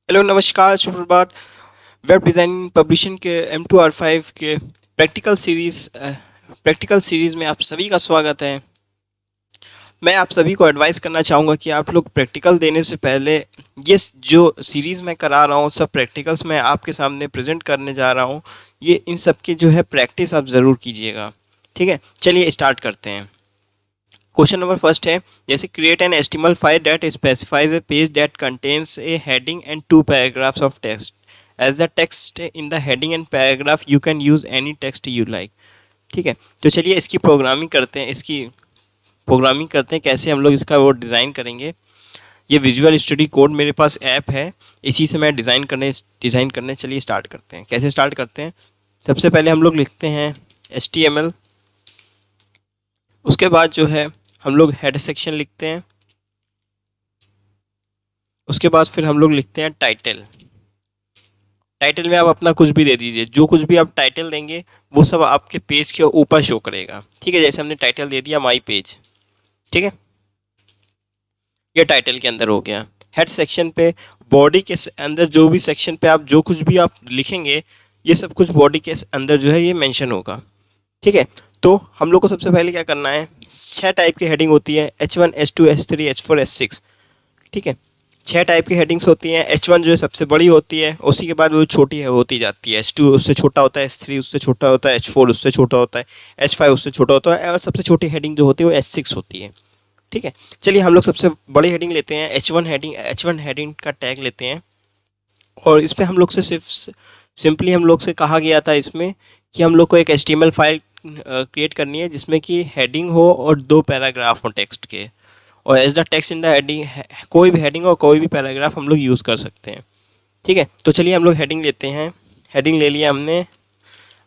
Hello नमस्कार सुप्रभात। Web designing publishing के M2R5 के प्रैक्टिकल सीरीज़ में आप सभी का स्वागत है। मैं आप सभी को एडवाइस करना चाहूँगा कि आप लोग प्रैक्टिकल देने से पहले ये जो सीरीज़ मैं करा रहा हूँ, सब प्रैक्टिकल्स मैं आपके सामने प्रेजेंट करने जा रहा हूँ, ये इन सब की जो है प्रैक्टिस आप ज़रूर कीजिएगा। ठीक है, चलिए स्टार्ट करते हैं। क्वेश्चन नंबर फर्स्ट है, जैसे create an HTML file that specifies a page that contains a heading and 2 paragraphs of text. As the text in the heading and paragraph you can use any text you like. ठीक है, तो चलिए इसकी programming करते हैं कैसे हम लोग इसका वो डिज़ाइन करेंगे। ये विजुअल स्टूडियो कोड मेरे पास ऐप है, इसी से मैं डिज़ाइन करने चलिए स्टार्ट करते हैं। कैसे स्टार्ट करते हैं, सबसे पहले हम लोग लिखते हैं HTML। उसके बाद जो है हम लोग हेड सेक्शन लिखते हैं। उसके बाद फिर हम लोग लिखते हैं टाइटल। टाइटल में आप अपना कुछ भी दे दीजिए, जो कुछ भी आप टाइटल देंगे वो सब आपके पेज के ऊपर शो करेगा। ठीक है, जैसे हमने टाइटल दे दिया माई पेज। ठीक है, ये टाइटल के अंदर हो गया। हेड सेक्शन पे बॉडी के अंदर जो भी सेक्शन पे आप जो कुछ भी आप लिखेंगे, ये सब कुछ बॉडी के अंदर जो है ये मेंशन होगा। ठीक है, तो हम लोग को सबसे पहले क्या करना है, 6 टाइप की हेडिंग होती है, H1 H2 H3 H4 H6। ठीक है, 6 टाइप की हेडिंग्स होती हैं। H1 जो है सबसे बड़ी होती है, उसी के बाद वो छोटी है होती जाती है। H2 उससे छोटा होता है, H3 उससे छोटा होता है, H4 उससे छोटा होता है, H5 उससे छोटा होता है, और सबसे छोटी हेडिंग जो होती है वो H6 होती है। ठीक है, चलिए हम लोग सबसे बड़ी हेडिंग लेते हैं, H1 हेडिंग का टैग लेते हैं। और इस पर हम लोग से सिंपली हम लोग से कहा गया था इसमें कि हम लोग को एक HTML फाइल क्रिएट करनी है जिसमें कि हेडिंग हो और 2 पैराग्राफ हो टेक्स्ट के। और as the text in the heading, कोई भी हेडिंग और कोई भी पैराग्राफ हम लोग यूज़ कर सकते हैं। ठीक है, तो चलिए हम लोग हेडिंग लेते हैं। हेडिंग ले लिया हमने,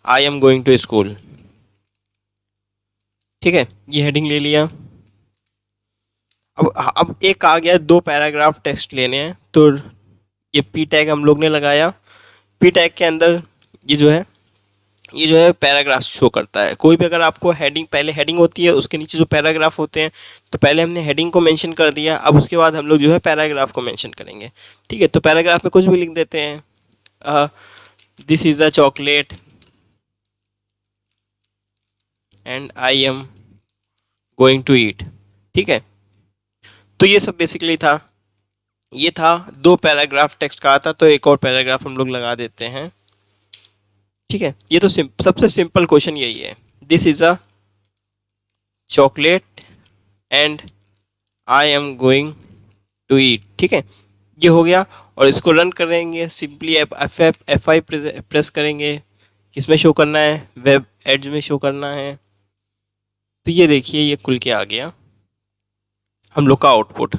I am going to school. ठीक है, ये हेडिंग ले लिया। अब एक आ गया, 2 पैराग्राफ टेक्स्ट लेने हैं, तो ये पी टैग हम लोग ने लगाया। पी टैग के अंदर ये जो है पैराग्राफ शो करता है। कोई भी अगर आपको हेडिंग, पहले हेडिंग होती है, उसके नीचे जो पैराग्राफ होते हैं, तो पहले हमने हेडिंग को मेंशन कर दिया, अब उसके बाद हम लोग जो है पैराग्राफ को मेंशन करेंगे। ठीक है, तो पैराग्राफ में कुछ भी लिख देते हैं, this is a chocolate and I am going to eat. ठीक है, तो ये सब बेसिकली था। ये था 2 पैराग्राफ टेक्स्ट का आता, तो एक और पैराग्राफ हम लोग लगा देते हैं। ठीक है, ये तो सबसे सिंपल क्वेश्चन यही है, this is a chocolate and I am going to eat. ठीक है, ये हो गया। और इसको रन करेंगे, सिंपली F5 प्रेस करेंगे। किस में शो करना है, वेब एड्स में शो करना है। तो ये देखिए, ये खुल के आ गया हम लोग का आउटपुट।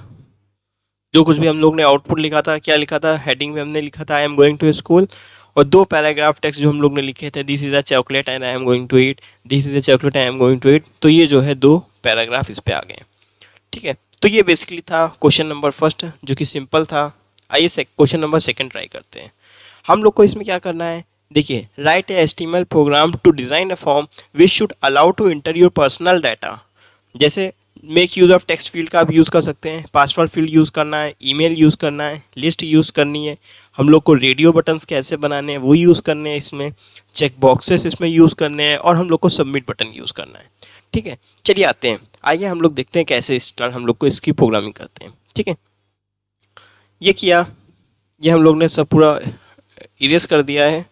जो कुछ भी हम लोग ने आउटपुट लिखा था, क्या लिखा था, हेडिंग में हमने लिखा था I am going to school, और 2 पैराग्राफ टेक्स्ट जो हम लोग ने लिखे थे, this is a chocolate and I am going to eat, this is a chocolate I am going to eat. तो ये जो है 2 पैराग्राफ इस पे आ गए। ठीक है, तो ये बेसिकली था क्वेश्चन नंबर फर्स्ट, जो कि सिंपल था। आइए क्वेश्चन नंबर सेकंड ट्राई करते हैं। हम लोग को इसमें क्या करना है, देखिए, write a HTML program to design a form which should allow to enter your personal data. जैसे make use of text field का आप यूज़ कर सकते हैं, पासवर्ड फील्ड यूज़ करना है, ईमेल यूज़ करना है, लिस्ट यूज़ करनी है, हम लोग को रेडियो बटन्स कैसे बनाने हैं वो यूज़ करने हैं, इसमें चेक बॉक्सेस इसमें यूज़ करने हैं, और हम लोग को सबमिट बटन यूज़ करना है। ठीक है, चलिए आते हैं, आइए हम लोग देखते हैं कैसे स्टार्ट हम लोग को इसकी प्रोग्रामिंग करते हैं। ठीक है, ये किया, ये हम लोग ने सब पूरा इरेज कर दिया है।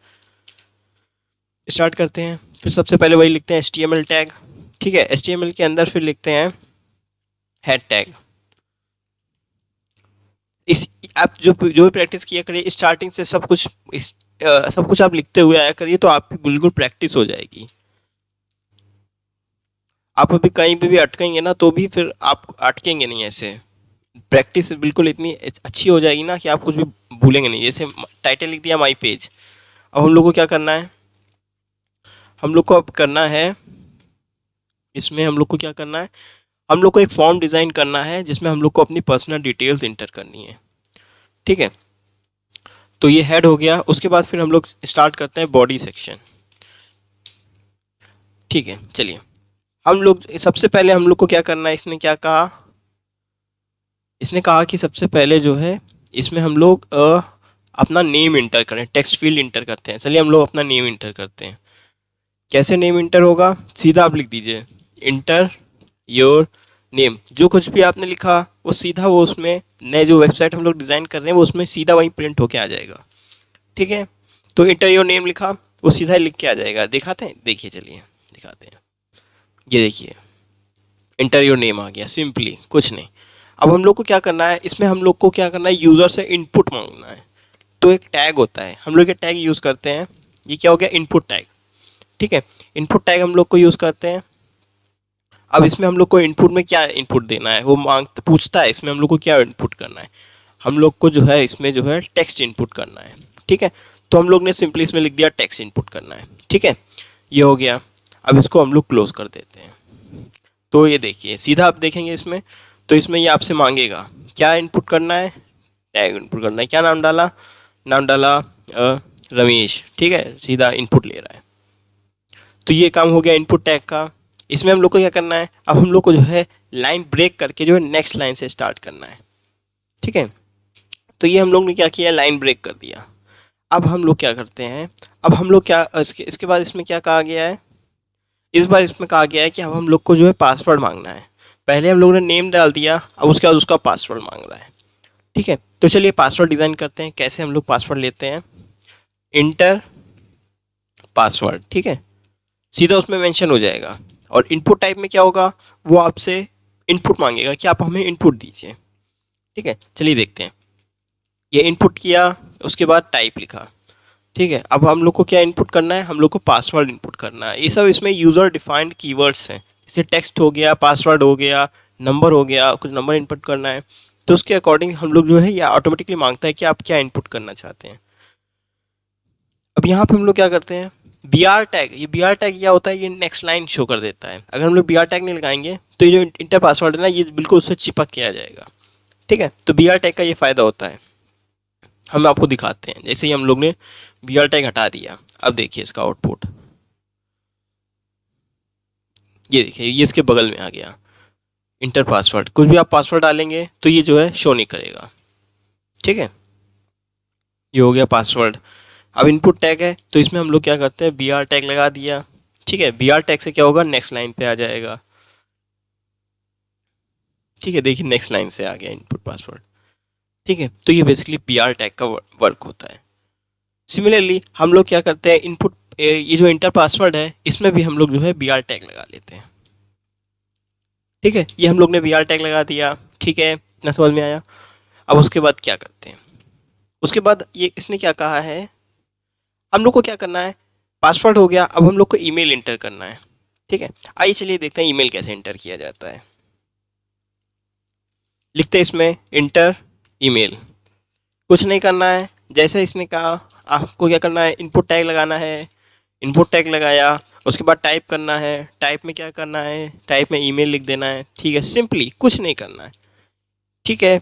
स्टार्ट करते हैं, फिर सबसे पहले वही लिखते हैं HTML टैग। ठीक है, HTML के अंदर फिर लिखते हैं हेड टैग। इस आप जो भी प्रैक्टिस किया करिए, स्टार्टिंग से सब कुछ आप लिखते हुए आया करिए, तो आपकी बिल्कुल प्रैक्टिस हो जाएगी। आप अभी कहीं पे भी अटकेंगे ना, तो भी फिर आप अटकेंगे नहीं। ऐसे प्रैक्टिस बिल्कुल इतनी अच्छी हो जाएगी ना कि आप कुछ भी भूलेंगे नहीं। जैसे टाइटल लिख दिया माई पेज, अब हम लोग को क्या करना है, हम लोग को अब करना है, इसमें हम लोग को क्या करना है, हम लोग को एक फॉर्म डिज़ाइन करना है जिसमें हम लोग को अपनी पर्सनल डिटेल्स इंटर करनी है। ठीक है, तो ये हेड हो गया। उसके बाद फिर हम लोग स्टार्ट करते हैं बॉडी सेक्शन। ठीक है, चलिए हम लोग सबसे पहले हम लोग को क्या करना है, इसने क्या कहा, इसने कहा कि सबसे पहले जो है इसमें हम लोग अपना नेम इंटर करें, टेक्स्ट फील्ड इंटर करते हैं। चलिए हम लोग अपना नेम इंटर करते हैं। कैसे नेम इंटर होगा, सीधा आप लिख दीजिए इंटर योर नेम। जो कुछ भी आपने लिखा वो सीधा वो उसमें नए जो वेबसाइट हम लोग डिज़ाइन कर रहे हैं वो उसमें सीधा वहीं प्रिंट होके आ जाएगा। ठीक है, तो इंटर योर नेम लिखा, वो सीधा लिख के आ जाएगा। दिखाते हैं, देखिए चलिए दिखाते हैं। ये देखिए इंटर योर नेम आ गया, सिंपली कुछ नहीं। अब हम लोग को क्या करना है, इसमें हम लोग को क्या करना है, यूज़र से इनपुट मांगना है। तो एक टैग होता है, हम लोग ये टैग यूज़ करते हैं। ये क्या हो गया, इनपुट टैग। ठीक है, इनपुट टैग हम लोग को यूज़ करते हैं। अब इसमें हम लोग को इनपुट में क्या इनपुट देना है, वो पूछता है इसमें हम लोग को क्या इनपुट करना है। हम लोग को जो है इसमें जो है टेक्स्ट इनपुट करना है। ठीक है, तो हम लोग ने सिंपली इसमें लिख दिया टेक्स्ट इनपुट करना है। ठीक है, ये हो गया। अब इसको हम लोग क्लोज कर देते हैं। तो ये देखिए सीधा आप देखेंगे इसमें, तो इसमें ये आपसे मांगेगा क्या इनपुट करना है, टैग इनपुट करना है। क्या नाम डाला, नाम डाला रमेश। ठीक है, सीधा इनपुट ले रहा है। तो ये काम हो गया इनपुट टैग का। इसमें हम लोग को क्या करना है, अब हम लोग को जो है लाइन ब्रेक करके जो है नेक्स्ट लाइन से स्टार्ट करना है। ठीक है, तो ये हम लोग ने क्या किया, लाइन ब्रेक कर दिया। अब हम लोग क्या करते हैं, अब हम लोग क्या इसके बाद इसमें क्या कहा गया है, इस बार इसमें कहा गया है कि अब हम लोग को जो है पासवर्ड मांगना है। पहले हम लोगों ने नेम डाल दिया, अब उसके बाद उसका पासवर्ड मांग रहा है। ठीक है, तो चलिए पासवर्ड डिज़ाइन करते हैं। कैसे हम लोग पासवर्ड लेते हैं, इंटर पासवर्ड। ठीक है, सीधा उसमें मेंशन हो जाएगा। और इनपुट टाइप में क्या होगा, वो आपसे इनपुट मांगेगा कि आप हमें इनपुट दीजिए। ठीक है, चलिए देखते हैं। ये इनपुट किया, उसके बाद टाइप लिखा। ठीक है, अब हम लोग को क्या इनपुट करना है, हम लोग को पासवर्ड इनपुट करना है। ये सब इसमें यूज़र डिफाइंड कीवर्ड्स हैं, जैसे टेक्स्ट हो गया, पासवर्ड हो गया, नंबर हो गया, कुछ नंबर इनपुट करना है। तो उसके अकॉर्डिंग हम लोग जो है ये ऑटोमेटिकली मांगता है कि आप क्या इनपुट करना चाहते हैं। अब यहाँ पे हम लोग क्या करते हैं, बी आर टैग। ये बी आर टैग क्या होता है, ये नेक्स्ट लाइन शो कर देता है। अगर हम लोग बी आर टैग नहीं लगाएंगे तो ये जो इंटर पासवर्ड है ना, ये बिल्कुल उससे चिपक के आ जाएगा। ठीक है, तो बी आर टैग का ये फ़ायदा होता है। हम आपको दिखाते हैं, जैसे ही हम लोग ने बी आर टैग हटा दिया, अब देखिए इसका आउटपुट। ये देखिए ये इसके बगल में आ गया इंटर पासवर्ड। कुछ भी आप पासवर्ड डालेंगे तो ये जो है शो नहीं करेगा। ठीक है, ये हो गया पासवर्ड। अब इनपुट टैग है, तो इसमें हम लोग क्या करते हैं, बी आर टैग लगा दिया। ठीक है, बी आर टैग से क्या होगा, नेक्स्ट लाइन पे आ जाएगा। ठीक है, देखिए नेक्स्ट लाइन से आ गया इनपुट पासवर्ड। ठीक है, तो ये बेसिकली बी आर टैग का वर्क होता है। सिमिलरली हम लोग क्या करते हैं, इनपुट ये जो इंटर पासवर्ड है इसमें भी हम लोग जो है बी आर टैग लगा लेते हैं। ठीक है, ये हम लोग ने बी आर टैग लगा दिया। ठीक है, इतना समझ में आया। अब उसके बाद क्या करते हैं, उसके बाद ये इसने क्या कहा है, हम लोग को क्या करना है, पासवर्ड हो गया। अब हम लोग को ईमेल इंटर करना है। ठीक है, आइए चलिए देखते हैं ईमेल कैसे इंटर किया जाता है। लिखते हैं इसमें इंटर ईमेल। कुछ नहीं करना है, जैसे इसने कहा आपको क्या करना है, इनपुट टैग लगाना है। इनपुट टैग लगाया, उसके बाद टाइप करना है। टाइप में क्या करना है, टाइप में ईमेल लिख देना है। ठीक है, सिंपली कुछ नहीं करना है। ठीक है,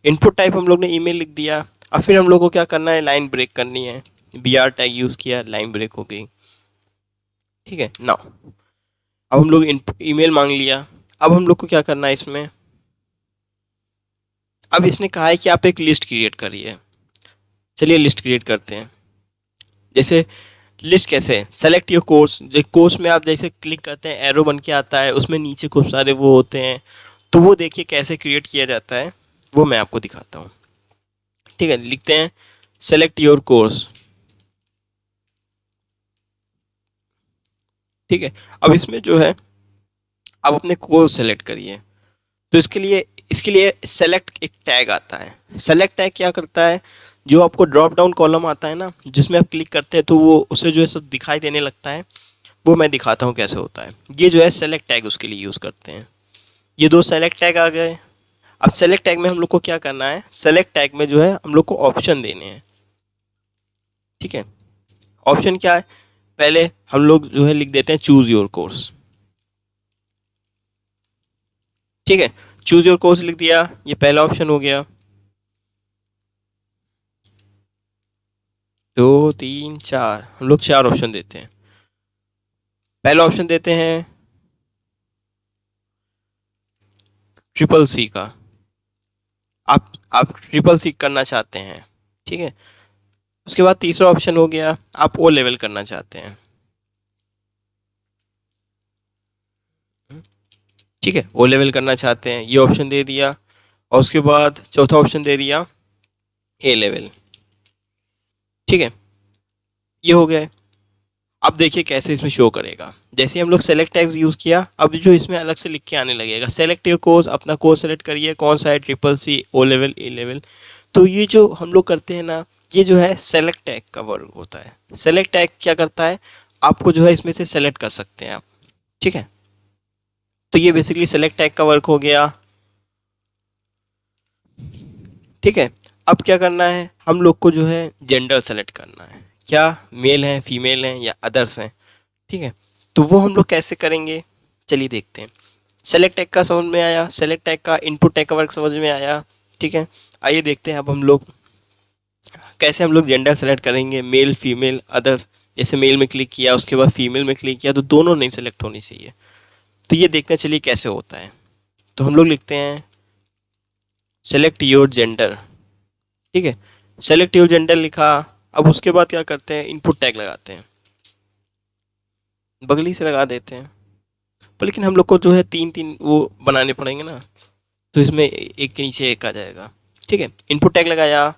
इनपुट टाइप हम लोग ने ईमेल लिख दिया। अब फिर हम लोग को क्या करना है, लाइन ब्रेक करनी है। बी आर टैग यूज़ किया, लाइन ब्रेक हो गई। ठीक है, नाउ अब हम लोग ईमेल मांग लिया। अब हम लोग को क्या करना है इसमें, अब इसने कहा है कि आप एक लिस्ट क्रिएट करिए। चलिए लिस्ट क्रिएट करते हैं। जैसे लिस्ट कैसे, सेलेक्ट योर कोर्स। जो कोर्स में आप जैसे क्लिक करते हैं एरो बन के आता है, उसमें नीचे खूब सारे वो होते हैं। तो वो देखिए कैसे क्रिएट किया जाता है, वो मैं आपको दिखाता हूँ। ठीक है, लिखते हैं सेलेक्ट योर कोर्स। ठीक है, अब इसमें जो है आप अपने कोर्स सेलेक्ट करिए। तो इसके लिए सेलेक्ट एक टैग आता है। सेलेक्ट टैग क्या करता है, जो आपको ड्रॉप डाउन कॉलम आता है ना, जिसमें आप क्लिक करते हैं तो वो उसे जो है सब दिखाई देने लगता है। वो मैं दिखाता हूँ कैसे होता है। ये जो है सेलेक्ट टैग उसके लिए यूज़ करते हैं। ये दो सेलेक्ट टैग आ गए। अब सेलेक्ट टैग में हम लोग को क्या करना है, सेलेक्ट टैग में जो है हम लोग को ऑप्शन देने हैं। ठीक है, ऑप्शन क्या है, पहले हम लोग जो है लिख देते हैं चूज़ योर कोर्स। ठीक है, चूज़ योर कोर्स लिख दिया, ये पहला ऑप्शन हो गया। 2 3 4 हम लोग 4 ऑप्शन देते हैं। पहला ऑप्शन देते हैं CCC का। आप CCC करना चाहते हैं। ठीक है, उसके बाद तीसरा ऑप्शन हो गया, आप ओ लेवल करना चाहते हैं, ठीक है, ओ लेवल करना चाहते हैं, ये ऑप्शन दे दिया। और उसके बाद चौथा ऑप्शन दे दिया ए लेवल, ठीक है, ये हो गया। अब देखिए कैसे इसमें शो करेगा। जैसे हम लोग सेलेक्ट टैग्स यूज़ किया, अब जो इसमें अलग से लिख के आने लगेगा, सेलेक्ट योर कोर्स, अपना कोर्स सेलेक्ट करिए, कौन सा है, ट्रिपल सी, ओ लेवल, ए लेवल। तो ये जो हम लोग करते हैं ना, ये जो है सेलेक्ट टैग का वर्क होता है। सेलेक्ट टैग क्या करता है, आपको जो है इसमें से सेलेक्ट कर सकते हैं आप, ठीक है। तो ये बेसिकली सेलेक्ट टैग का वर्क हो गया, ठीक है। अब क्या करना है, हम लोग को जो है जेंडर सेलेक्ट करना है, क्या मेल हैं, फीमेल हैं या अदर्स हैं, ठीक है। तो वो हम लोग कैसे करेंगे, चलिए देखते हैं। सेलेक्ट टैग का समझ में आया, सेलेक्ट टैग का इनपुट टैग का वर्क समझ में आया, ठीक है। आइए देखते हैं अब हम लोग कैसे हम लोग जेंडर सेलेक्ट करेंगे, मेल, फीमेल, अदर्स। जैसे मेल में क्लिक किया, उसके बाद फीमेल में क्लिक किया, तो दोनों नहीं सेलेक्ट होनी चाहिए। तो ये देखते हैं चलिए कैसे होता है। तो हम लोग लिखते हैं सेलेक्ट योर जेंडर, ठीक है, सेलेक्ट योर जेंडर लिखा। अब उसके बाद क्या करते हैं, इनपुट टैग लगाते हैं, बगली से लगा देते हैं। पर लेकिन हम लोग को जो है तीन तीन वो बनाने पड़ेंगे ना, तो इसमें एक के नीचे एक आ जाएगा, ठीक है। इनपुट टैग लगाया,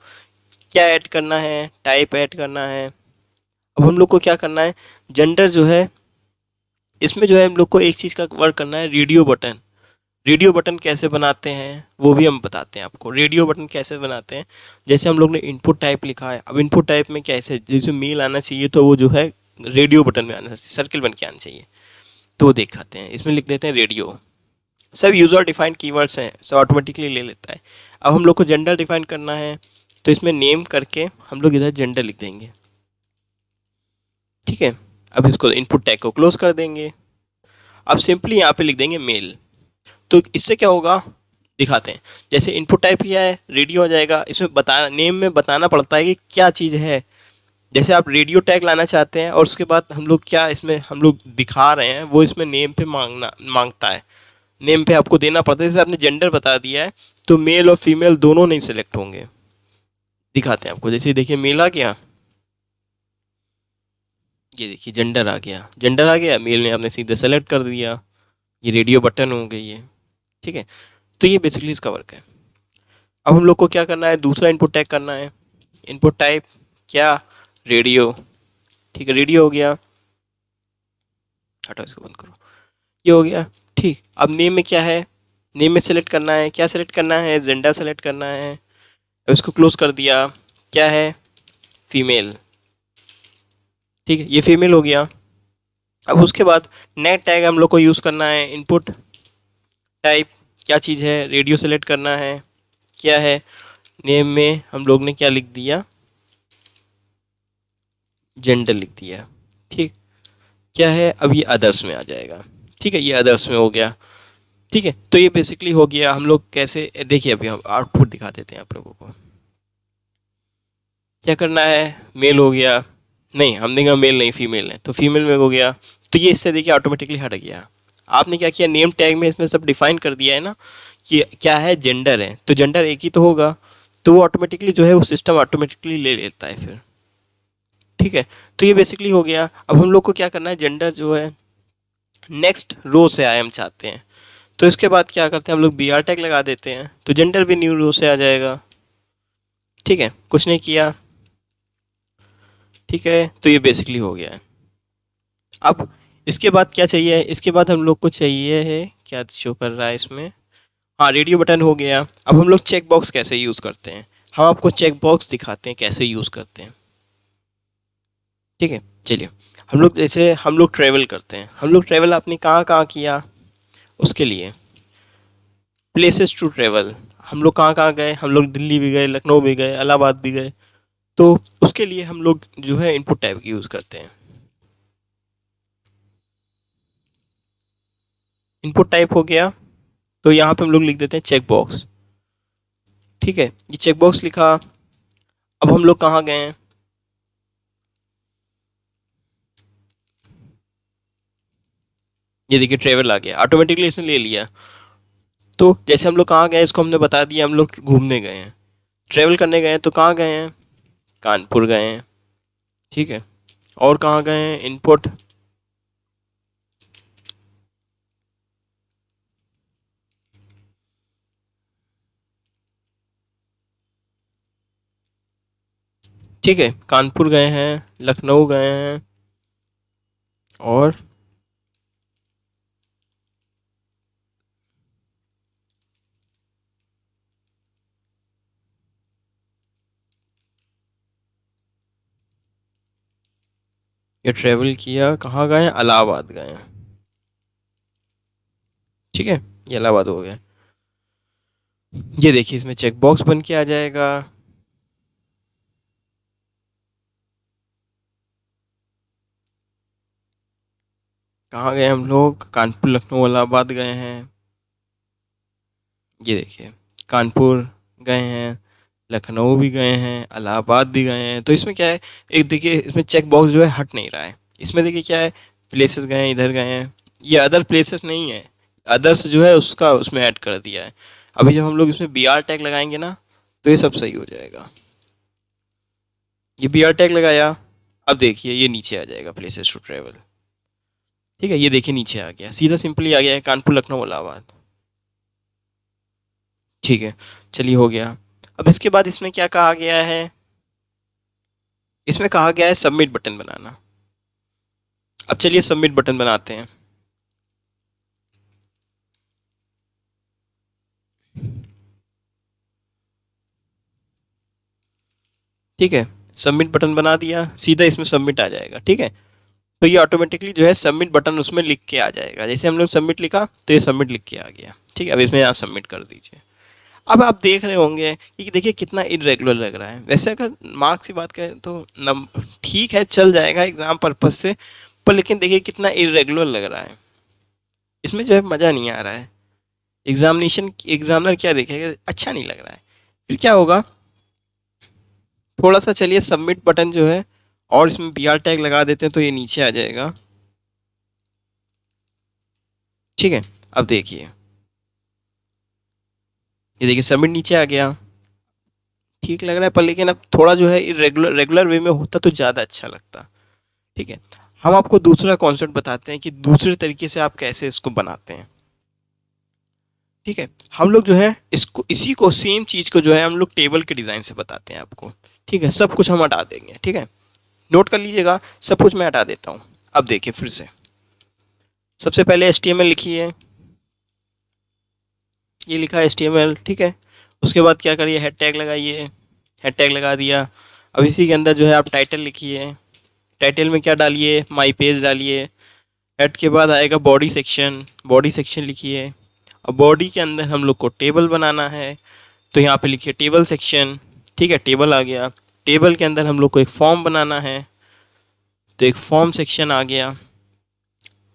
क्या ऐड करना है, टाइप ऐड करना है। अब हम लोग को क्या करना है, जेंडर जो है इसमें जो है हम लोग को एक चीज़ का वर्क करना है, रेडियो बटन। रेडियो बटन कैसे बनाते हैं वो भी हम बताते हैं आपको। रेडियो बटन कैसे बनाते हैं, जैसे हम लोग ने इनपुट टाइप लिखा है, अब इनपुट टाइप में कैसे, जैसे मेल आना चाहिए तो वो जो है रेडियो बटन में आना चाहिए, सर्किल बन के आना चाहिए। तो वो दिखाते हैं, इसमें लिख देते हैं रेडियो। सब यूज़र डिफाइंड कीवर्ड्स हैं, सब ऑटोमेटिकली ले लेता है। अब हम लोग को जेंडर डिफाइन करना है, तो इसमें नेम करके हम लोग इधर जेंडर लिख देंगे, ठीक है। अब इसको इनपुट टैग को क्लोज कर देंगे। अब सिंपली यहाँ पे लिख देंगे मेल। तो इससे क्या होगा दिखाते हैं। जैसे इनपुट टाइप किया है, रेडियो हो जाएगा। इसमें बता नेम में बताना पड़ता है कि क्या चीज़ है। जैसे आप रेडियो टैग लाना चाहते हैं और उसके बाद हम लोग क्या इसमें हम लोग दिखा रहे हैं वो इसमें नेम पे मांगता है, नेम पे आपको देना पड़ता है। जैसे आपने जेंडर बता दिया है तो मेल और फीमेल दोनों नहीं सेलेक्ट होंगे। दिखाते हैं आपको, जैसे देखिए मेल आ गया, ये देखिए जेंडर आ गया, जेंडर आ गया, मेल ने आपने सीधे सेलेक्ट कर दिया, ये रेडियो बटन हो गई है, ठीक है। तो ये बेसिकली इसका वर्क है। अब हम लोग को क्या करना है, दूसरा इनपुट टैग करना है। इनपुट टाइप क्या, रेडियो, ठीक है, रेडियो हो गया, हटाओ इसको बंद करो, ये हो गया, ठीक। अब नेम में क्या है, नेम में सेलेक्ट करना है, क्या सेलेक्ट करना है, जेंडर सेलेक्ट करना है। अब इसको क्लोज कर दिया, क्या है, फीमेल, ठीक है, ये फीमेल हो गया। अब उसके बाद नेट टैग हम लोग को यूज़ करना है। इनपुट टाइप क्या चीज़ है, रेडियो सेलेक्ट करना है, क्या है, नेम में हम लोग ने क्या लिख दिया, जेंडर लिख दिया, ठीक। क्या है, अब ये अदर्स में आ जाएगा, ठीक है, ये अदर्स में हो गया, ठीक है। तो ये बेसिकली हो गया। हम लोग कैसे, देखिए अभी हम आउटपुट दिखा देते हैं आप लोगों को। क्या करना है, मेल हो गया, नहीं हम देंगे मेल नहीं फीमेल है, तो फीमेल में हो गया। तो ये इससे देखिए ऑटोमेटिकली हट गया। आपने क्या किया, नेम टैग में इसमें सब डिफाइन कर दिया है ना कि क्या है, जेंडर है, तो जेंडर एक ही तो होगा, तो वो ऑटोमेटिकली जो है वो सिस्टम ऑटोमेटिकली ले लेता है फिर, ठीक है। तो ये बेसिकली हो गया। अब हम लोग को क्या करना है, जेंडर जो है नेक्स्ट रो से आए हम चाहते हैं, तो इसके बाद क्या करते हैं हम लोग बी आर टैग लगा देते हैं, तो जेंडर भी न्यू रो से आ जाएगा, ठीक है, कुछ नहीं किया, ठीक है। तो ये बेसिकली हो गया है। अब इसके बाद क्या चाहिए, इसके बाद हम लोग को चाहिए है, क्या शो कर रहा है इसमें, हाँ रेडियो बटन हो गया। अब हम लोग चेक बॉक्स कैसे यूज़ करते हैं, हम आपको चेक बॉक्स दिखाते हैं कैसे यूज़ करते हैं, ठीक है। चलिए हम लोग, जैसे हम लोग ट्रैवल करते हैं, हम लोग ट्रैवल आपने कहाँ कहाँ किया, उसके लिए प्लेसेस टू ट्रैवल, हम लोग कहाँ कहाँ गए, हम लोग दिल्ली भी गए, लखनऊ भी गए, इलाहाबाद भी गए, तो उसके लिए हम लोग जो है इनपुट टाइप की यूज़ करते हैं। इनपुट टाइप हो गया, तो यहाँ पे हम लोग लिख देते हैं चेक बॉक्स, ठीक है, ये चेक बॉक्स लिखा। अब हम लोग कहाँ गए हैं, ये देखिए ट्रेवल आ गया, ऑटोमेटिकली इसने ले लिया। तो जैसे हम लोग कहाँ गए इसको हमने बता दिया, हम लोग घूमने गए हैं, ट्रैवल करने गए हैं, तो कहाँ गए हैं, कानपुर गए हैं, ठीक है। और कहाँ गए हैं, इनपुट, ठीक है, कानपुर गए हैं, लखनऊ गए हैं, और ये ट्रेवल किया, कहाँ गए हैं, इलाहाबाद गए हैं, ठीक है, ये इलाहाबाद हो गया। ये देखिए इसमें चेक बॉक्स बन के आ जाएगा। कहाँ गए हम लोग, कानपुर, लखनऊ, इलाहाबाद गए हैं। ये देखिए कानपुर गए हैं, लखनऊ भी गए हैं, इलाहाबाद भी गए हैं। तो इसमें क्या है, एक देखिए इसमें चेक बॉक्स जो है हट नहीं रहा है। इसमें देखिए क्या है, प्लेसेस गए हैं, इधर गए हैं, ये अदर प्लेसेस नहीं है, अदर्स जो है उसका उसमें ऐड कर दिया है। अभी जब हम लोग इसमें बी आर टैग लगाएंगे ना, तो ये सब सही हो जाएगा। ये बी आर टैग लगाया, अब देखिए ये नीचे आ जाएगा प्लेसेस टू ट्रेवल, ठीक है। ये देखिए नीचे आ गया, सीधा सिंपली आ गया है कानपुर, लखनऊ, इलाहाबाद, ठीक है। चलिए हो गया। अब इसके बाद इसमें क्या कहा गया है, इसमें कहा गया है सबमिट बटन बनाना। अब चलिए सबमिट बटन बनाते हैं। ठीक है, सबमिट बटन बना दिया, सीधा इसमें सबमिट आ जाएगा, ठीक है। तो ये ऑटोमेटिकली जो है सबमिट बटन उसमें लिख के आ जाएगा। जैसे हम लोग सबमिट लिखा तो ये सबमिट लिख के आ गया, ठीक है। अब इसमें यहाँ सबमिट कर दीजिए। अब आप देख रहे होंगे कि देखिए कितना इरेगुलर लग रहा है। वैसे अगर मार्क्स की बात करें तो ठीक है, चल जाएगा एग्जाम पर्पज से, पर लेकिन देखिए कितना इरेगुलर लग रहा है, इसमें जो है मज़ा नहीं आ रहा है। एग्जामिनर क्या देखेगा, अच्छा नहीं लग रहा है। फिर क्या होगा, थोड़ा सा चलिए सबमिट बटन जो है और इसमें बी आर टैग लगा देते हैं तो ये नीचे आ जाएगा, ठीक है। अब देखिए, ये देखिए सबमिट नीचे आ गया, ठीक लग रहा है, पर लेकिन अब थोड़ा जो है रेगुलर वे में होता तो ज़्यादा अच्छा लगता, ठीक है। हम आपको दूसरा कॉन्सेप्ट बताते हैं कि दूसरे तरीके से आप कैसे इसको बनाते हैं, ठीक है। हम लोग जो है इसको इसी को सेम चीज़ को जो है हम लोग टेबल के डिज़ाइन से बताते हैं आपको, ठीक है। सब कुछ हम हटा देंगे, ठीक है, नोट कर लीजिएगा, सब कुछ मैं हटा देता हूँ। अब देखिए फिर से, सबसे पहले HTML लिखिए, ये लिखा है HTML, ठीक है। उसके बाद क्या करिए, हेड टैग लगाइए, हेड टैग लगा दिया। अब इसी के अंदर जो है आप टाइटल लिखिए, टाइटल में क्या डालिए, माई पेज डालिए। हेड के बाद आएगा बॉडी सेक्शन, बॉडी सेक्शन लिखिए। अब बॉडी के अंदर हम लोग को टेबल बनाना है, तो यहाँ पे लिखिए टेबल सेक्शन, ठीक है, टेबल आ गया। टेबल के अंदर हम लोग को एक फॉर्म बनाना है, तो एक फॉर्म सेक्शन आ गया।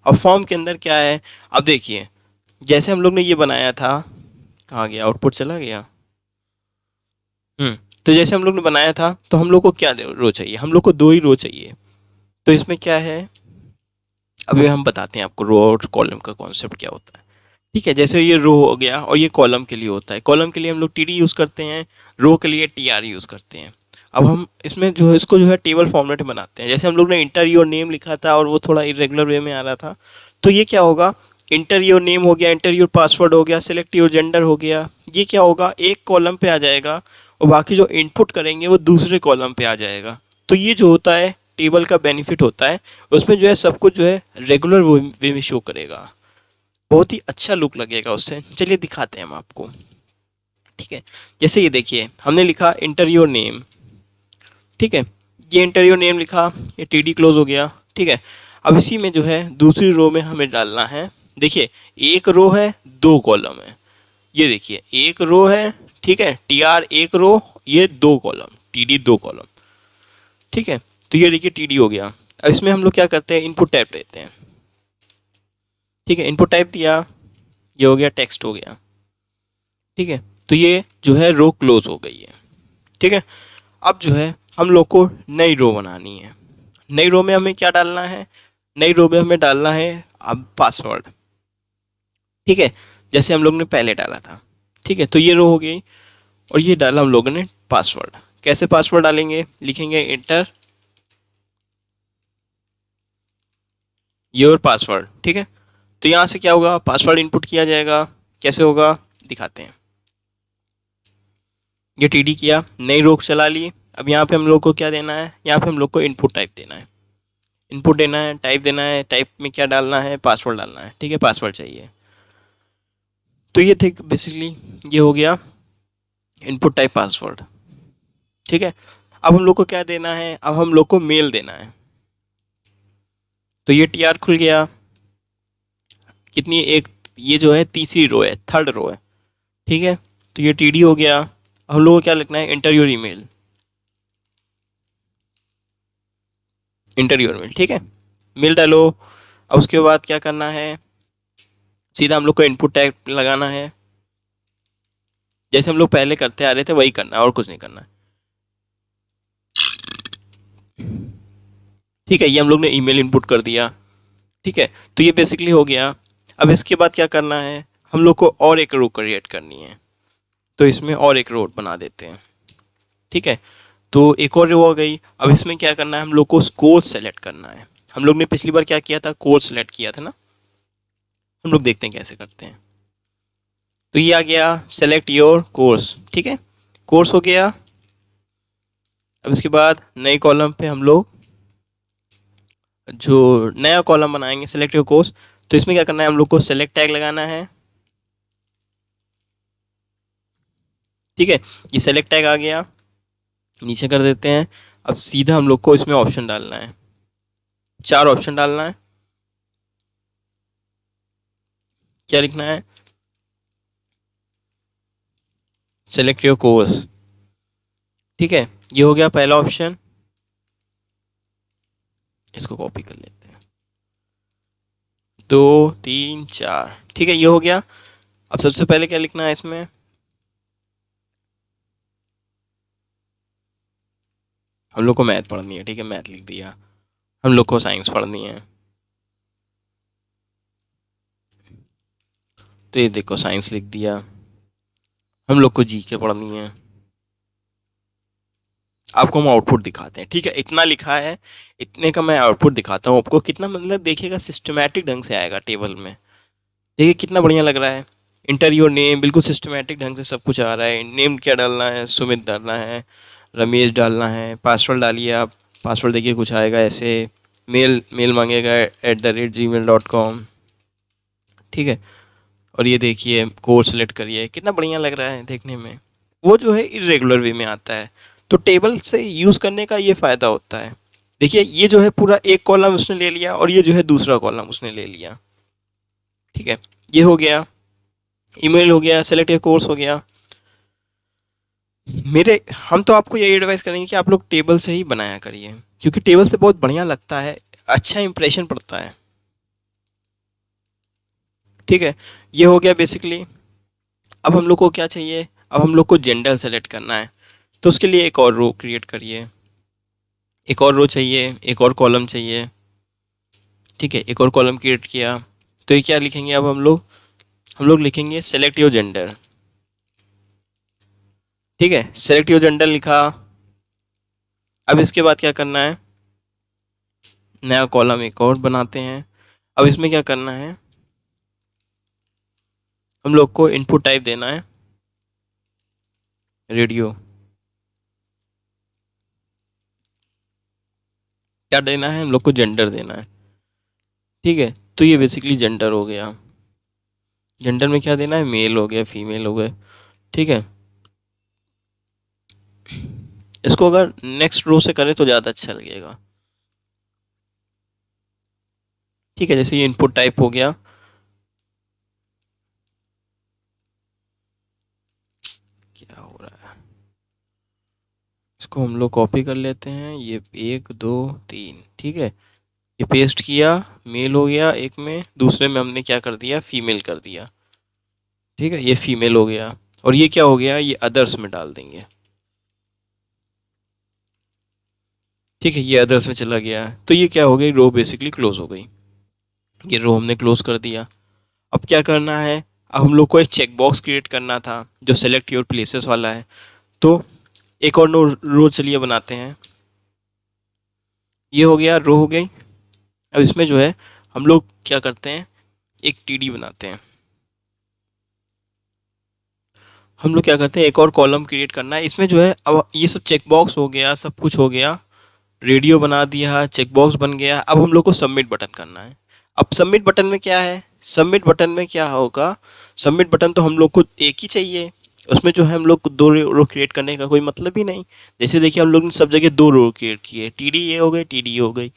अब फॉर्म के अंदर क्या है, अब देखिए जैसे हम लोग ने ये बनाया था, कहाँ गया, आउटपुट चला गया। तो जैसे हम लोग ने बनाया था, तो हम लोग को क्या रो चाहिए, हम लोग को 2 ही रो चाहिए। तो इसमें क्या है, अभी हम बताते हैं आपको रो और कॉलम का कॉन्सेप्ट क्या होता है, ठीक है। जैसे ये रो हो गया और ये कॉलम के लिए होता है, कॉलम के लिए हम लोग TD यूज़ करते हैं, रो के लिए TR यूज़ करते हैं। अब हम इसमें जो है इसको जो है टेबल फॉर्मेट में बनाते हैं। जैसे हम लोग ने इंटर योर नेम लिखा था और वो थोड़ा इरेगुलर वे में आ रहा था, तो ये क्या होगा, इंटर योर नेम हो गया, इंटर योर पासवर्ड हो गया, सेलेक्ट योर जेंडर हो गया, ये क्या होगा, एक कॉलम पे आ जाएगा और बाकी जो इनपुट करेंगे वो दूसरे कॉलम पे आ जाएगा। तो ये जो होता है टेबल का बेनिफिट होता है, उसमें जो है सब कुछ जो है रेगुलर वे में शो करेगा, बहुत ही अच्छा लुक लगेगा उससे। चलिए दिखाते हैं हम आपको, ठीक है। जैसे ये देखिए हमने लिखा इंटर योर नेम, ठीक है, ये इंटर योर नेम लिखा, ये TD क्लोज हो गया, ठीक है। अब इसी में जो है दूसरी रो में हमें डालना है, देखिए एक रो है 2 कॉलम है, ये देखिए एक रो है, ठीक है, TR एक रो, ये 2 कॉलम, TD 2 कॉलम, ठीक है। तो ये देखिए TD हो गया। अब इसमें हम लोग क्या करते हैं, इनपुट टाइप लेते हैं, ठीक है, इनपुट टाइप दिया, ये हो गया टेक्स्ट हो गया, ठीक है। तो ये जो है रो क्लोज हो गई है, ठीक है। अब जो है हम लोग को नई रो बनानी है, नई रो में हमें क्या डालना है, नई रो में हमें डालना है अब पासवर्ड, ठीक है, जैसे हम लोग ने पहले डाला था, ठीक है। तो ये रो हो गई और ये डाला हम लोगों ने पासवर्ड, कैसे पासवर्ड डालेंगे, लिखेंगे इंटर योर पासवर्ड, ठीक है। तो यहाँ से क्या होगा, पासवर्ड इनपुट किया जाएगा। कैसे होगा दिखाते हैं। ये टीडी किया, नई रो चला ली। अब यहाँ पे हम लोग को क्या देना है, यहाँ पे हम लोग को इनपुट टाइप देना है। इनपुट देना है, टाइप देना है, टाइप में क्या डालना है, पासवर्ड डालना है, ठीक है, पासवर्ड चाहिए। तो ये थे बेसिकली, ये हो गया इनपुट टाइप पासवर्ड, ठीक है। अब हम लोग को क्या देना है, अब हम लोग को मेल देना है। तो ये टीआर खुल गया, कितनी, एक, ये जो है तीसरी रो है, थर्ड रो है, ठीक है। तो ये टीडी हो गया। अब हम लोग को क्या लिखना है, enter your email, enter your mail, ठीक है। मेल डालो। अब उसके बाद क्या करना है, सीधा हम लोग को इनपुट टैग लगाना है। जैसे हम लोग पहले करते आ रहे थे वही करना है, और कुछ नहीं करना है, ठीक है। ये हम लोग ने ईमेल इनपुट कर दिया, ठीक है। तो ये बेसिकली हो गया। अब इसके बाद क्या करना है, हम लोग को और एक रो क्रिएट करनी है। तो इसमें और एक रो बना देते हैं, ठीक है। तो एक और रो हो गई। अब इसमें क्या करना है, हम लोग को कोर्स सेलेक्ट करना है। हम लोग ने पिछली बार क्या किया था, कोर्स सेलेक्ट किया था ना। हम लोग देखते हैं कैसे करते हैं। तो ये आ गया, सेलेक्ट योर कोर्स, ठीक है, कोर्स हो गया। अब इसके बाद नए कॉलम पे हम लोग जो नया कॉलम बनाएंगे, सेलेक्ट योर कोर्स। तो इसमें क्या करना है, हम लोग को सेलेक्ट टैग लगाना है, ठीक है। ये सेलेक्ट टैग आ गया, नीचे कर देते हैं। अब सीधा हम लोग को इसमें ऑप्शन डालना है, 4 ऑप्शन डालना है। क्या लिखना है, सेलेक्ट योर कोर्स, ठीक है। ये हो गया पहला ऑप्शन, इसको कॉपी कर लेते हैं, 2 3 4, ठीक है, ये हो गया। अब सबसे पहले क्या लिखना है इसमें, हम लोग को मैथ पढ़नी है, ठीक है, मैथ लिख दिया। हम लोग को साइंस पढ़नी है, तो ये देखो साइंस लिख दिया। हम लोग को जी के पढ़नी है। आपको हम आउटपुट दिखाते हैं, ठीक है, इतना लिखा है, इतने का मैं आउटपुट दिखाता हूँ आपको। कितना मतलब देखिएगा सिस्टमैटिक ढंग से आएगा टेबल में, देखिए कितना बढ़िया लग रहा है। इंटर योर नेम, बिल्कुल सिस्टमैटिक ढंग से सब कुछ आ रहा है। नेम क्या डालना है, सुमित डालना है, रमेश डालना है, पासवर्ड डालिए आप। पासवर्ड देखिए कुछ आएगा ऐसे, मेल मांगेगा @gmail.com, ठीक है। और ये देखिए कोड सेलेक्ट करिए, कितना बढ़िया लग रहा है देखने में। वो जो है इरेगुलर वे में आता है, तो टेबल से यूज़ करने का ये फ़ायदा होता है। देखिए ये जो है पूरा एक कॉलम उसने ले लिया, और ये जो है दूसरा कॉलम उसने ले लिया, ठीक है। ये हो गया, ईमेल हो गया, सेलेक्ट कोर्स हो गया। हम तो आपको यही एडवाइस करेंगे कि आप लोग टेबल से ही बनाया करिए, क्योंकि टेबल से बहुत बढ़िया लगता है, अच्छा इंप्रेशन पड़ता है, ठीक है। ये हो गया बेसिकली। अब हम लोग को क्या चाहिए, अब हम लोग को जेंडर सेलेक्ट करना है। तो उसके लिए एक और रो क्रिएट करिए, एक और रो चाहिए, एक और कॉलम चाहिए, ठीक है। एक और कॉलम क्रिएट किया। तो ये क्या लिखेंगे, अब हम लोग लिखेंगे सेलेक्ट योर जेंडर, ठीक है। सेलेक्ट योर जेंडर लिखा। अब इसके बाद क्या करना है, नया कॉलम एक और बनाते हैं। अब इसमें क्या करना है, हम लोग को इनपुट टाइप देना है रेडियो, क्या देना है, हम लोग को जेंडर देना है, ठीक है। तो ये बेसिकली जेंडर हो गया। जेंडर में क्या देना है, मेल हो गया, फीमेल हो गए, ठीक है। इसको अगर नेक्स्ट रो से करें तो ज़्यादा अच्छा लगेगा, ठीक है। जैसे ये इनपुट टाइप हो गया, क्या हो रहा है, इसको हम लोग कॉपी कर लेते हैं। ये 1 2 3, ठीक है। ये पेस्ट किया, मेल हो गया एक में, दूसरे में हमने क्या कर दिया, फीमेल कर दिया, ठीक है। ये फीमेल हो गया। और ये क्या हो गया, ये अदर्स में डाल देंगे, ठीक है। ये अदर्स में चला गया। तो ये क्या हो गई, रो बेसिकली क्लोज हो गई। ये रो हमने क्लोज कर दिया। अब क्या करना है, अब हम लोग को एक चेक बॉक्स क्रिएट करना था जो सेलेक्ट योर प्लेसेस वाला है। तो एक और रो चलिए बनाते हैं। ये हो गया, रो हो गई। अब इसमें जो है हम लोग क्या करते हैं, एक टीडी बनाते हैं। हम लोग क्या करते हैं, एक और कॉलम क्रिएट करना है। इसमें जो है अब ये सब चेक बॉक्स हो गया, सब कुछ हो गया, रेडियो बना दिया, चेक बॉक्स बन गया। अब हम लोग को सबमिट बटन करना है। अब सबमिट बटन में क्या है, सबमिट बटन में क्या होगा, सबमिट बटन तो हम लोग को एक ही चाहिए। उसमें जो है हम लोग को दो रो क्रिएट करने का कोई मतलब ही नहीं। जैसे देखिए हम लोग ने सब जगह दो रो क्रिएट किए, टी डी ये हो गई, टी डी हो गई,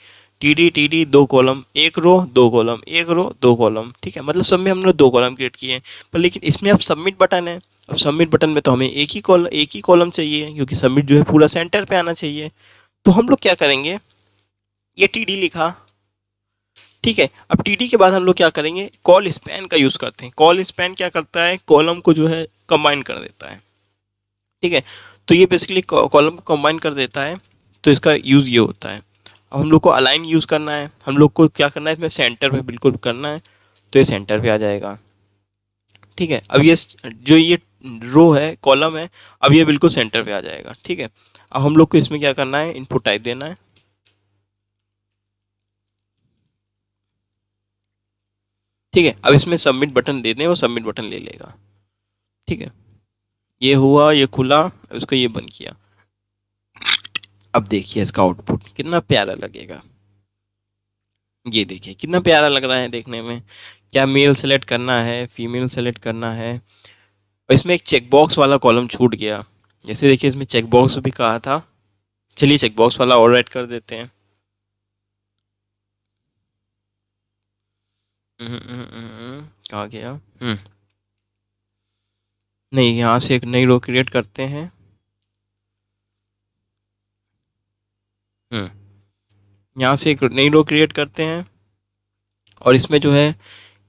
टी डी दो कॉलम, एक रो दो कॉलम, एक रो दो कॉलम, ठीक है, मतलब सब में हमने दो कॉलम क्रिएट किए हैं। पर लेकिन इसमें अब सबमिट बटन है। अब सबमिट बटन में तो हमें एक ही कॉलम चाहिए, क्योंकि सबमिट जो है पूरा सेंटर पे आना चाहिए। तो हम लोग क्या करेंगे, ये टी डी लिखा, ठीक है। अब टी डी के बाद हम लोग क्या करेंगे, कॉल स्पैन का यूज़ करते हैं। कॉल स्पैन क्या करता है, कॉलम को जो है कंबाइन कर देता है, ठीक है। तो ये बेसिकली कॉलम को कंबाइन कर देता है। तो इसका यूज़ ये होता है। अब हम लोग को अलाइन यूज़ करना है, हम लोग को क्या करना है, इसमें सेंटर पे बिल्कुल करना है। तो ये सेंटर पे आ जाएगा, ठीक है। अब ये जो ये रो है, कॉलम है, अब ये बिल्कुल सेंटर पे आ जाएगा, ठीक है। अब हम लोग को इसमें क्या करना है, इनपुट टाइप देना है, ठीक है। अब इसमें सबमिट बटन दे दें, वो सबमिट बटन ले लेगा, ठीक है। ये हुआ, ये खुला, उसको ये बंद किया। अब देखिए इसका आउटपुट कितना प्यारा लगेगा। ये देखिए कितना प्यारा लग रहा है देखने में। क्या मेल सेलेक्ट करना है, फीमेल सेलेक्ट करना है। और इसमें एक चेक बॉक्स वाला कॉलम छूट गया। जैसे देखिए इसमें चेक बॉक्स भी कहा था, चलिए चेक बॉक्स वाला और ऐड कर देते हैं। कहाँ गया, नहीं, यहाँ से एक नई रो क्रिएट करते हैं। यहाँ से एक नई रो क्रिएट करते हैं, और इसमें जो है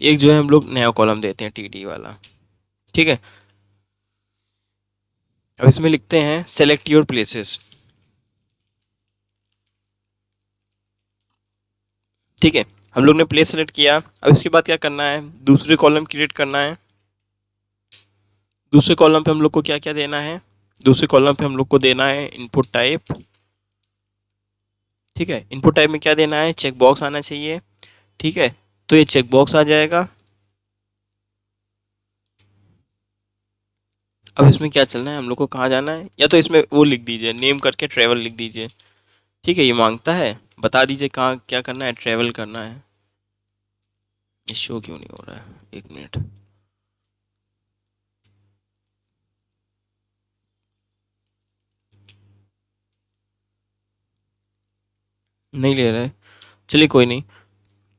एक जो है हम लोग नया कॉलम देते हैं, टी डी वाला, ठीक है। अब इसमें लिखते हैं सेलेक्ट योर प्लेसेस, ठीक है। हम लोग ने प्लेस सेलेक्ट किया। अब इसके बाद क्या करना है, दूसरे कॉलम क्रिएट करना है। दूसरे कॉलम पे हम लोग को क्या क्या देना है, दूसरे कॉलम पे हम लोग को देना है इनपुट टाइप, ठीक है। इनपुट टाइप में क्या देना है, चेक बॉक्स आना चाहिए, ठीक है। तो ये चेक बॉक्स आ जाएगा। अब इसमें क्या चलना है, हम लोग को कहाँ जाना है, या तो इसमें वो लिख दीजिए, नेम करके ट्रेवल लिख दीजिए, ठीक है। ये मांगता है, बता दीजिए कहाँ क्या करना है, ट्रेवल करना है। ये शो क्यों नहीं हो रहा है, एक मिनट, नहीं ले रहा है, चलिए कोई नहीं।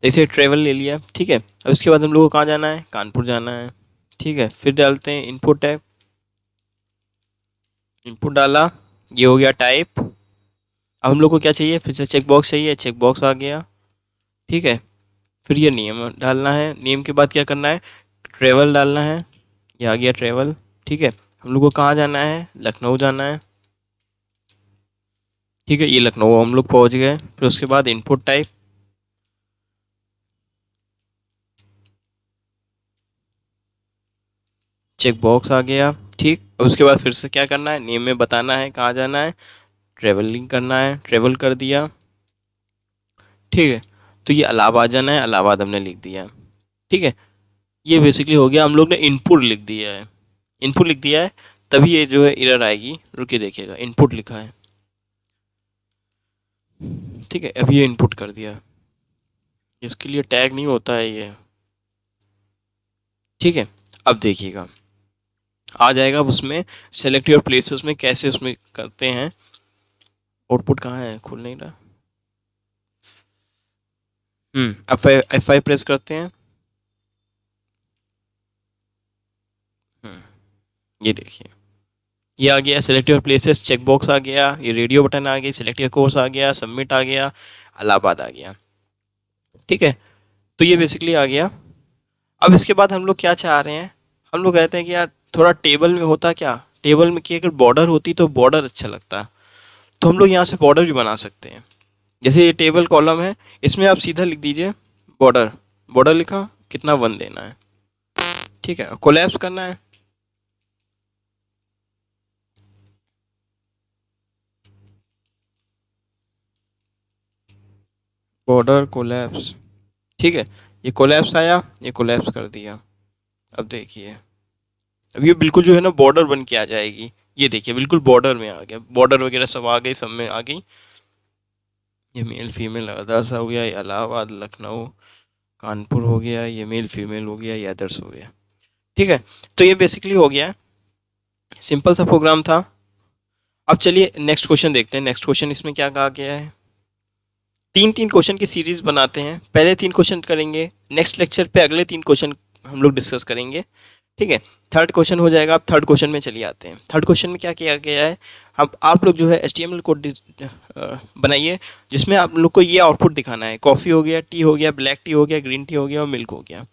जैसे ट्रेवल ले लिया, ठीक है। अब इसके बाद हम लोग को कहाँ जाना है, कानपुर जाना है, ठीक है। फिर डालते हैं इनपुट टाइप, इनपुट डाला, ये हो गया टाइप। अब हम लोग को क्या चाहिए, फिर से चेक बॉक्स चाहिए, चेक बॉक्स आ गया, ठीक है। फिर ये नेम डालना है, नेम के बाद क्या करना है, ट्रेवल डालना है, ये आ गया ट्रेवल, ठीक है। हम लोग को कहाँ जाना है, लखनऊ जाना है, ठीक है। ये लखनऊ हम लोग पहुँच गए। फिर उसके बाद इनपुट टाइप, चेक बॉक्स आ गया, ठीक। अब उसके बाद फिर से क्या करना है, नेम में बताना है कहाँ जाना है, ट्रेवलिंग करना है, ट्रेवल कर दिया, ठीक है। तो ये इलाहाबाद जाना है, इलाहाबाद हमने लिख दिया, ठीक है। ये बेसिकली हो गया, हम लोग ने इनपुट लिख दिया है, इनपुट लिख दिया है। तभी ये जो है एरर आएगी, रुके देखिएगा, इनपुट लिखा है, ठीक है। अभी ये इनपुट कर दिया, इसके लिए टैग नहीं होता है ये, ठीक है। अब देखिएगा आ जाएगा। अब उसमें सेलेक्ट योर प्लेसेस में कैसे उसमें करते हैं, आउटपुट कहाँ है, खुल नहीं रहा। F5 प्रेस करते हैं। ये देखिए ये आ गया, select your places check box आ गया, ये रेडियो बटन आ गई, सेलेक्ट योर कोर्स आ गया, सबमिट आ गया, इलाहाबाद आ गया, ठीक है। तो ये बेसिकली आ गया। अब इसके बाद हम लोग क्या चाह रहे हैं, हम लोग कहते हैं कि यार थोड़ा टेबल में होता क्या, टेबल में की अगर बॉर्डर होती तो बॉर्डर अच्छा लगता। तो हम लोग यहाँ से बॉर्डर भी बना सकते हैं। जैसे ये टेबल कॉलम है, इसमें आप सीधा लिख दीजिए बॉर्डर, बॉर्डर लिखा, कितना 1 देना है, ठीक है। कोलैप्स करना है, बॉर्डर कोलैप्स, ठीक है, ये कोलैप्स आया, ये कोलैप्स कर दिया। अब देखिए, अब ये बिल्कुल जो है ना बॉर्डर बन के आ जाएगी। ये देखिए बिल्कुल बॉर्डर में आ गया, बॉर्डर वगैरह सब आ गई, सब में आ गई। ये मेल फीमेल अदर्स हो गया, ये इलाहाबाद लखनऊ कानपुर हो गया, ये मेल फीमेल हो गया, ये अदर्स हो गया। ठीक है, तो ये बेसिकली हो गया, सिंपल सा प्रोग्राम था। अब चलिए नेक्स्ट क्वेश्चन देखते हैं। नेक्स्ट क्वेश्चन इसमें क्या कहा गया है, तीन तीन क्वेश्चन की सीरीज बनाते हैं। पहले तीन क्वेश्चन करेंगे, नेक्स्ट लेक्चर पे अगले तीन क्वेश्चन हम लोग डिस्कस करेंगे। ठीक है, थर्ड क्वेश्चन हो जाएगा। अब थर्ड क्वेश्चन में चलिए आते हैं। थर्ड क्वेश्चन में क्या किया गया है, अब आप लोग जो है HTML कोड बनाइए जिसमें आप लोग को ये आउटपुट दिखाना है। कॉफ़ी हो गया, टी हो गया, ब्लैक टी हो गया, ग्रीन टी हो गया और मिल्क हो गया।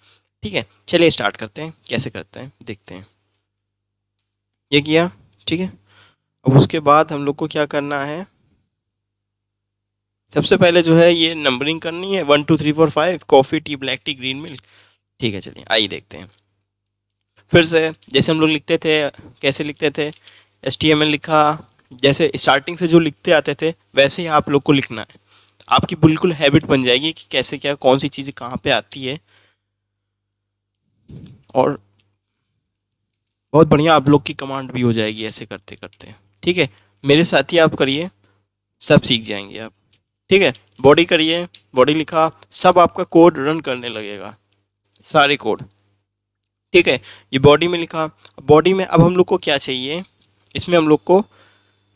ठीक है, चलिए स्टार्ट करते हैं, कैसे करते हैं देखते हैं। ये किया, ठीक है। अब उसके बाद हम लोग को क्या करना है, सबसे पहले जो है ये नंबरिंग करनी है, 1 2 3 4 5, coffee tea black tea green milk. ठीक है, चलिए आइए देखते हैं। फिर से जैसे हम लोग लिखते थे, कैसे लिखते थे, HTML लिखा, जैसे स्टार्टिंग से जो लिखते आते थे वैसे ही आप लोग को लिखना है। आपकी बिल्कुल हैबिट बन जाएगी कि कैसे क्या कौन सी चीज़ कहाँ पे आती है, और बहुत बढ़िया आप लोग की कमांड भी हो जाएगी ऐसे करते करते। ठीक है, मेरे साथ ही आप करिए, सब सीख जाएंगे आप। ठीक है, बॉडी करिए, बॉडी लिखा, सब आपका कोड रन करने लगेगा, सारे कोड। ठीक है, ये बॉडी में लिखा। बॉडी में अब हम लोग को क्या चाहिए, इसमें हम लोग को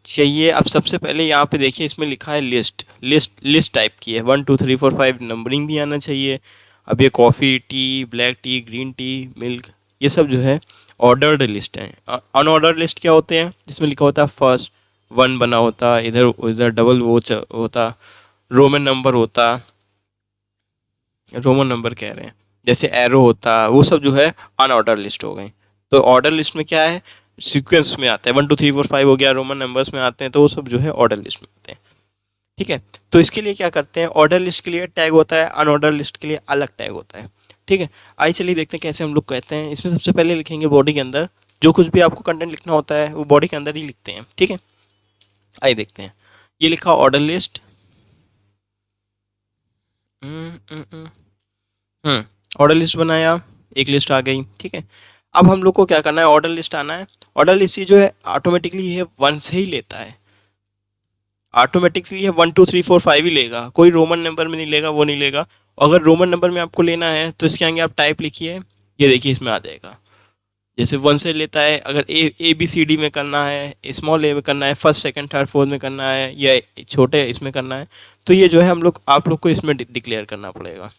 चाहिए, अब सबसे पहले यहाँ पे देखिए इसमें लिखा है लिस्ट टाइप की है, 1 2 3 4 5, नंबरिंग भी आना चाहिए। अब ये coffee, T, black T, green tea, milk, ये सब जो है ऑर्डर्ड लिस्ट है। अनऑर्डर्ड लिस्ट क्या होते हैं, जिसमें लिखा होता है फर्स्ट, 1 बना होता, इधर उधर डबल वो होता, रोमन नंबर होता, रोमन नंबर कह रहे हैं, जैसे एरो होता, वो सब जो है अनऑर्डर लिस्ट हो गई। तो ऑर्डर लिस्ट में क्या है, सीक्वेंस में आता है, 1 2 3 4 5 हो गया, रोमन नंबर्स में आते हैं, तो वो सब जो है ऑर्डर लिस्ट में आते हैं। ठीक है, तो इसके लिए क्या करते हैं, ऑर्डर लिस्ट के लिए टैग होता है, अनऑर्डर लिस्ट के लिए अलग टैग होता है। ठीक है, आइए चलिए देखते हैं कैसे हम लोग कहते हैं। इसमें सबसे पहले लिखेंगे बॉडी के अंदर, जो कुछ भी आपको कंटेंट लिखना होता है वो बॉडी के अंदर ही लिखते हैं। ठीक है, आइए देखते हैं। ये लिखा ऑर्डर लिस्ट, ऑर्डर लिस्ट बनाया, एक लिस्ट आ गई। ठीक है, अब हम लोग को क्या करना है, ऑर्डर लिस्ट आना है। ऑर्डर लिस्ट जो है ऑटोमेटिकली ये 1 से ही लेता है, ऑटोमेटिकली ये 1 2 3 4 5 ही लेगा, कोई रोमन नंबर में नहीं लेगा, वो नहीं लेगा। अगर रोमन नंबर में आपको लेना है तो इसके आगे आप टाइप लिखिए, ये देखिए इसमें आ जाएगा। जैसे 1 से लेता है, अगर ABCD में करना है, स्मॉल ए में करना है, फर्स्ट सेकंड थर्ड फोर्थ में करना है, या छोटे इसमें करना है, तो ये जो है आप लोग को इसमें डिक्लेयर करना पड़ेगा।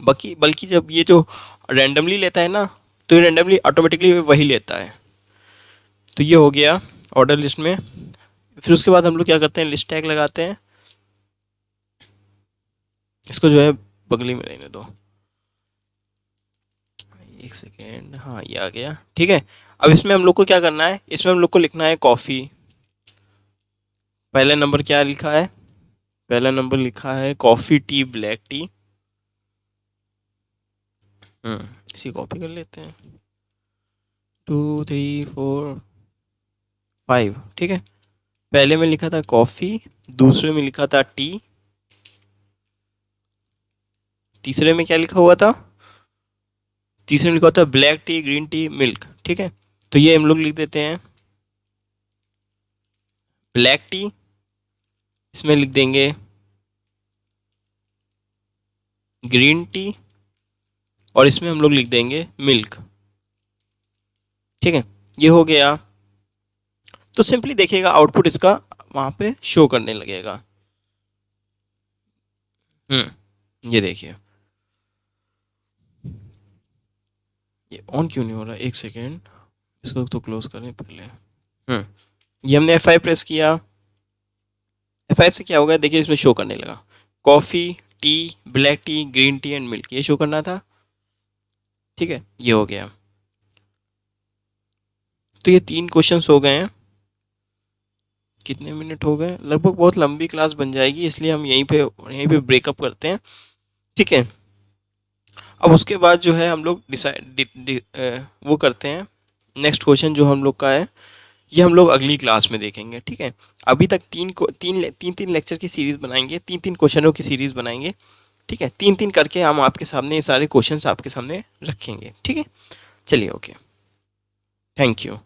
बल्कि जब ये जो रैंडमली लेता है ना, तो ये रैंडमली ऑटोमेटिकली वही लेता है। तो ये हो गया ऑर्डर लिस्ट में। फिर उसके बाद हम लोग क्या करते हैं, लिस्ट टैग लगाते हैं। इसको जो है बगली में रहने दो, एक सेकेंड, हाँ ये आ गया। ठीक है, अब इसमें हम लोग को क्या करना है, इसमें हम लोग को लिखना है कॉफ़ी। पहला नंबर क्या लिखा है, पहला नंबर लिखा है कॉफ़ी टी ब्लैक टी। इसी कॉपी कर लेते हैं, 2 3 4 5। ठीक है, पहले में लिखा था कॉफ़ी, दूसरे में लिखा था टी, तीसरे में क्या लिखा हुआ था, तीसरे में लिखा होता है black T, green tea, milk. ठीक है, तो ये हम लोग लिख देते हैं ब्लैक टी, इसमें लिख देंगे ग्रीन टी, और इसमें हम लोग लिख देंगे मिल्क। ठीक है, ये हो गया। तो सिंपली देखिएगा आउटपुट इसका वहाँ पे शो करने लगेगा। ये देखिए, ये ऑन क्यों नहीं हो रहा, एक सेकेंड, इसको तो क्लोज करें पहले। ये हमने F5 प्रेस किया, F5 से क्या होगा, देखिए इसमें शो करने लगा coffee, T, black T, green tea and milk, ये शो करना था। ठीक है, ये हो गया। तो ये 3 क्वेश्चंस हो गए हैं। कितने मिनट हो गए, लगभग बहुत लंबी क्लास बन जाएगी, इसलिए हम यहीं पे ब्रेकअप करते हैं। ठीक है, अब उसके बाद जो है हम लोग डिसाइड वो करते हैं। नेक्स्ट क्वेश्चन जो हम लोग का है, ये हम लोग अगली क्लास में देखेंगे, ठीक है। अभी तक तीन लेक्चर की सीरीज़ बनाएंगे, तीन क्वेश्चनों की सीरीज़ बनाएंगे, ठीक है। तीन करके हम आपके सामने ये सारे क्वेश्चंस आपके सामने रखेंगे, ठीक है। चलिए, ओके, थैंक यू।